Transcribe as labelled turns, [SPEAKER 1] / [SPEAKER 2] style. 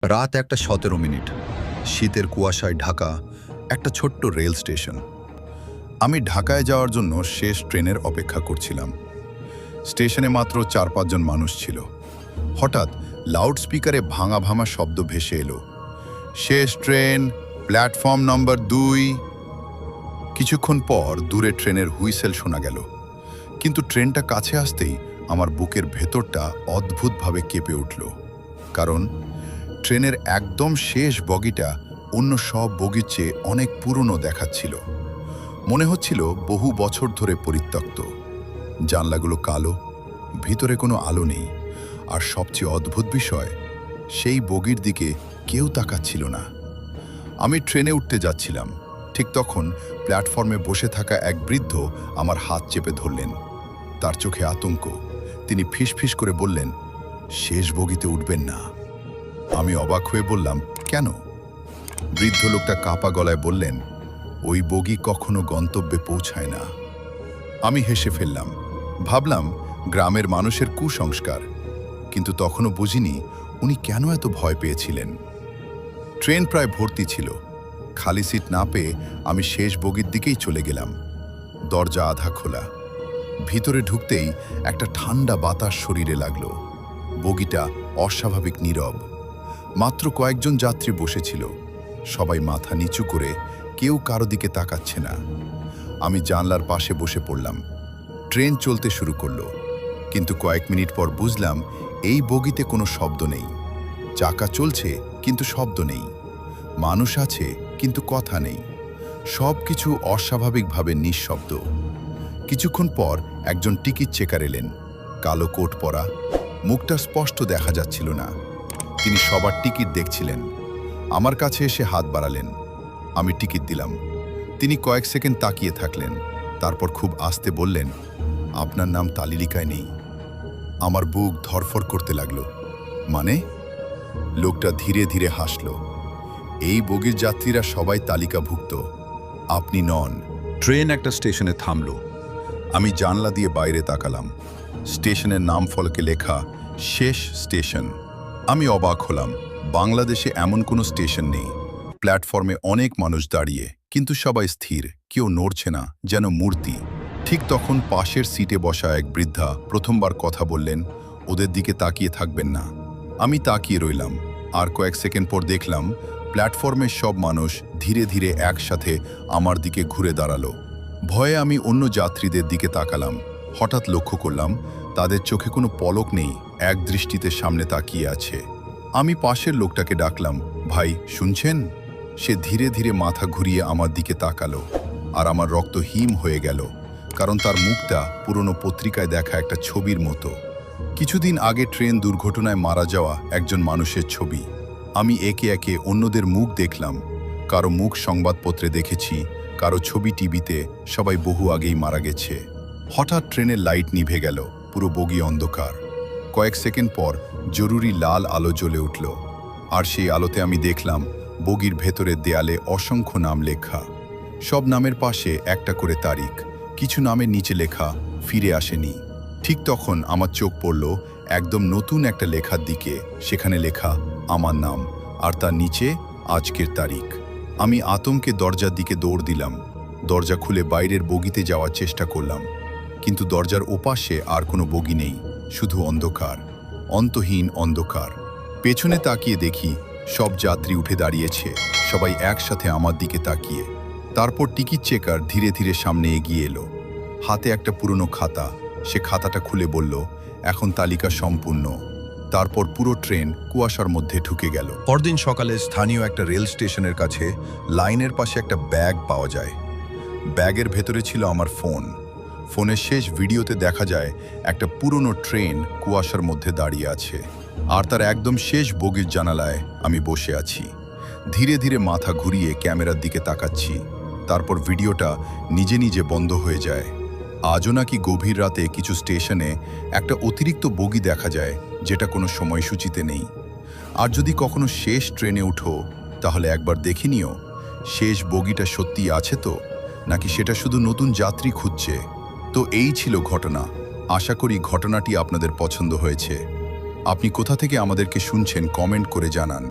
[SPEAKER 1] রাত 1:17। শীতের কুয়াশায় ঢাকা একটা ছোট্ট রেল স্টেশন। আমি ঢাকায় যাওয়ার জন্য শেষ ট্রেনের অপেক্ষা করছিলাম। স্টেশনে মাত্র 4-5 জন মানুষ ছিল। হঠাৎ লাউডস্পিকারে ভাঙা ভাঙা শব্দ ভেসে এলো, শেষ ট্রেন, প্ল্যাটফর্ম নম্বর 2। কিছুক্ষণ পর দূরে ট্রেনের হুইসেল শোনা গেল, কিন্তু ট্রেনটা কাছে আসতেই আমার বুকের ভেতরটা অদ্ভুতভাবে কেঁপে উঠল। কারণ ট্রেনের একদম শেষ বগিটা অন্য সব বগির চেয়ে অনেক পুরনো দেখাচ্ছিল। মনে হচ্ছিল বহু বছর ধরে পরিত্যক্ত। জানলাগুলো কালো, ভিতরে কোনো আলো নেই, আর সবচেয়ে অদ্ভুত বিষয়, সেই বগির দিকে কেউ তাকাচ্ছিল না। আমি ট্রেনে উঠতে যাচ্ছিলাম, ঠিক তখন প্ল্যাটফর্মে বসে থাকা এক বৃদ্ধ আমার হাত চেপে ধরলেন। তার চোখে আতঙ্ক। তিনি ফিসফিস করে বললেন, শেষ বগিতে উঠবেন না। আমি অবাক হয়ে বললাম, কেন? বৃদ্ধ লোকটা কাঁপা গলায় বললেন, ওই বগি কখনো গন্তব্যে পৌঁছায় না। আমি হেসে ফেললাম, ভাবলাম গ্রামের মানুষের কুসংস্কার, কিন্তু তখনও বুঝিনি উনি কেন এত ভয় পেয়েছিলেন। ট্রেন প্রায় ভর্তি ছিল। খালি সিট না পেয়ে আমি শেষ বগির দিকেই চলে গেলাম। দরজা আধা খোলা। ভিতরে ঢুকতেই একটা ঠান্ডা বাতাস শরীরে লাগলো। বগিটা অস্বাভাবিক নীরব। মাত্র কয়েকজন যাত্রী বসেছিল, সবাই মাথা নিচু করে, কেউ কারো দিকে তাকাচ্ছে না। আমি জানলার পাশে বসে পড়লাম। ট্রেন চলতে শুরু করলো, কিন্তু কয়েক মিনিট পর বুঝলাম এই বগিতে কোনো শব্দ নেই। চাকা চলছে কিন্তু শব্দ নেই। মানুষ আছে কিন্তু কথা নেই। সব কিছু অস্বাভাবিকভাবে নিঃশব্দ। কিছুক্ষণ পর একজন টিকিট চেকার এলেন। কালো কোট পরা, মুখটা স্পষ্ট দেখা যাচ্ছিল না। তিনি সবার টিকিট দেখছিলেন। আমার কাছে এসে হাত বাড়ালেন। আমি টিকিট দিলাম। তিনি কয়েক সেকেন্ড তাকিয়ে থাকলেন, তারপর খুব আস্তে বললেন, আপনার নাম তালিকায় নেই। আমার বুক ধরফর করতে লাগলো। মানে? লোকটা ধীরে ধীরে হাসল। এই বগির যাত্রীরা সবাই তালিকাভুক্ত, আপনি নন। ট্রেন একটা স্টেশনে থামল। আমি জানলা দিয়ে বাইরে তাকালাম। স্টেশনের নাম ফলকে লেখা, শেষ স্টেশন। আমি অবাক হলাম। বাংলাদেশে এমন কোনো স্টেশন নেই। প্ল্যাটফর্মে অনেক মানুষ দাঁড়িয়ে, কিন্তু সবাই স্থির, কেউ নড়ছে না, যেন মূর্তি। ঠিক তখন পাশের সিটে বসা এক বৃদ্ধা প্রথমবার কথা বললেন, ওদের দিকে তাকিয়ে থাকবেন না। আমি তাকিয়ে রইলাম, আর কয়েক সেকেন্ড পর দেখলাম প্ল্যাটফর্মের সব মানুষ ধীরে ধীরে একসাথে আমার দিকে ঘুরে দাঁড়ালো। ভয়ে আমি অন্য যাত্রীদের দিকে তাকালাম। হঠাৎ লক্ষ্য করলাম তাদের চোখে কোনো পলক নেই, এক দৃষ্টিতে সামনে তাকিয়ে আছে। আমি পাশের লোকটাকে ডাকলাম, ভাই শুনছেন? সে ধীরে ধীরে মাথা ঘুরিয়ে আমার দিকে তাকালো, আর আমার রক্ত হিম হয়ে গেল, কারণ তার মুখটা পুরনো পত্রিকায় দেখা একটা ছবির মতো। কিছুদিন আগে ট্রেন দুর্ঘটনায় মারা যাওয়া একজন মানুষের ছবি। আমি একে একে অন্যদের মুখ দেখলাম। কারো মুখ সংবাদপত্রে দেখেছি, কারো ছবি টিভিতে, সবাই বহু আগেই মারা গেছে। হঠাৎ ট্রেনের লাইট নিভে গেল, পুরো বগি অন্ধকার। কয়েক সেকেন্ড পর জরুরি লাল আলো জ্বলে উঠল, আর সেই আলোতে আমি দেখলাম বগির ভেতরের দেয়ালে অসংখ্য নাম লেখা। সব নামের পাশে একটা করে তারিখ। কিছু নামের নিচে লেখা, ফিরে আসেনি। ঠিক তখন আমার চোখ পড়ল একদম নতুন একটা লেখার দিকে। সেখানে লেখা আমার নাম, আর তার নিচে আজকের তারিখ। আমি আতঙ্কে দরজার দিকে দৌড় দিলাম। দরজা খুলে বাইরের বগিতে যাওয়ার চেষ্টা করলাম, কিন্তু দরজার ওপাশে আর কোনো বগি নেই, শুধু অন্ধকার, অন্তহীন অন্ধকার। পেছনে তাকিয়ে দেখি সব যাত্রী উঠে দাঁড়িয়েছে, সবাই একসাথে আমার দিকে তাকিয়ে। তারপর টিকিট চেকার ধীরে ধীরে সামনে এগিয়ে এলো, হাতে একটা পুরনো খাতা। সে খাতাটা খুলে বলল, এখন তালিকা সম্পূর্ণ। তারপর পুরো ট্রেন কুয়াশার মধ্যে ঢুকে গেল। পরদিন সকালে স্থানীয় একটা রেল স্টেশনের কাছে লাইনের পাশে একটা ব্যাগ পাওয়া যায়। ব্যাগের ভেতরে ছিল আমার ফোন। ফোনের শেষ ভিডিওতে দেখা যায় একটা পুরনো ট্রেন কুয়াশার মধ্যে দাঁড়িয়ে আছে, আর তার একদম শেষ বগির জানালায় আমি বসে আছি। ধীরে ধীরে মাথা ঘুরিয়ে ক্যামেরার দিকে তাকাচ্ছি। তারপর ভিডিওটা নিজে নিজে বন্ধ হয়ে যায়। আজও নাকি গভীর রাতে কিছু স্টেশনে একটা অতিরিক্ত বগি দেখা যায়, যেটা কোনো সময়সূচিতে নেই। আর যদি কখনো শেষ ট্রেনে উঠো, তাহলে একবার দেখে নিও শেষ বগিটা সত্যি আছে তো, নাকি সেটা শুধু নতুন যাত্রী খুঁজছে। তো এই ছিল ঘটনা। আশা করি ঘটনাটি আপনাদের পছন্দ হয়েছে। আপনি কোথা থেকে আমাদেরকে শুনছেন কমেন্ট করে জানান।